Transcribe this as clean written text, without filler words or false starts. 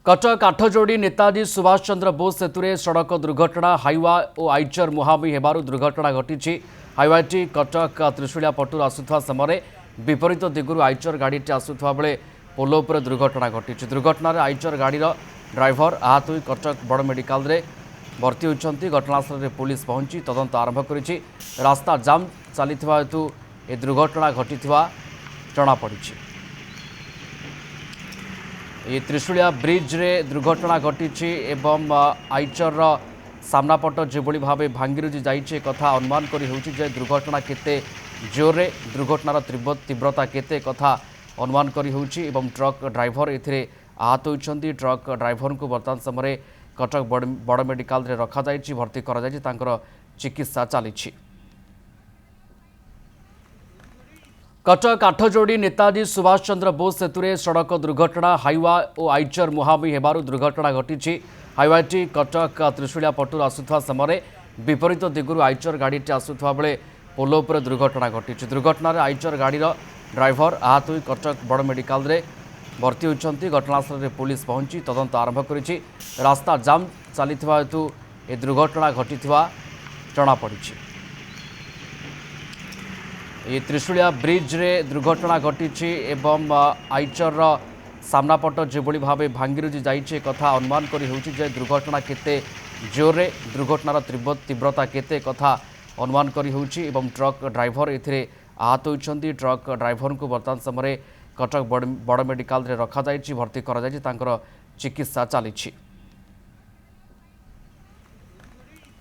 कटक काठजोड़ी नेताजी सुभाष चंद्र बोस सेतु सड़क दुर्घटना हाइवा और आइचर मुहांमुही होबारु दुर्घटना घटी। हाइवाटी कटक त्रिशूलिया पटुर आसुवा समय विपरीत दिगरू आइचर गाड़ी आसुवा बेले पोल उपर दुर्घटना घटी। दुर्घटना आइचर गाड़ीर ड्राइवर आहत हो कटक बड़ मेडिकल भर्ती होती। घटनास्थल में पुलिस पहुंची तदंत आरंभ कर रास्ता जाम चली हेतु ए दुर्घटना घटी जमापड़ी। ये त्रिशूलिया ब्रिज रे दुर्घटना घटी एवं आइचर सामनापट जो भाव भांगीरुजी जाइए कथा अनुमान कर दुर्घटना केते जोर दुर्घटनार तीव्रता केते कथा अनुमान कर ट्रक ड्राइवर ए आहत होती। ट्रक ड्राइवर को बर्तमान समय कटक बड़ मेडिकल रखा भर्ती कर चिकित्सा चली। कटक काठजोड़ी नेताजी सुभाष चंद्र बोस सेतु सड़क दुर्घटना हाइवा और आइचर मुहांमुही होबारु दुर्घटना घटी। हाइवाटी कटक त्रिशूलिया पटुर आसुवा समय विपरीत दिगरू आइचर गाड़ी आसुवा बेले पोल उपर दुर्घटना घटी। दुर्घटना आइचर गाड़ीर ड्राइवर आहत हो कटक बड़ मेडिकल भर्ती होती। घटनास्थल में पुलिस पहुंची तदंत आरंभ कर रास्ता जाम चली हेतु ए दुर्घटना घटी जमापड़ी। ये त्रिशूलिया ब्रिज रे दुर्घटना घटी एवं आइचर सामनापट जो भाव भांगीरुजी जाइए कथा अनुमान कर दुर्घटना केते जोर दुर्घटनार तीव्रता केते कथा अनुमान कर ट्रक ड्राइवर ए आहत होती। ट्रक ड्राइवर को बर्तमान समय कटक बड़ मेडिकल रखा भर्ती कर चिकित्सा चली।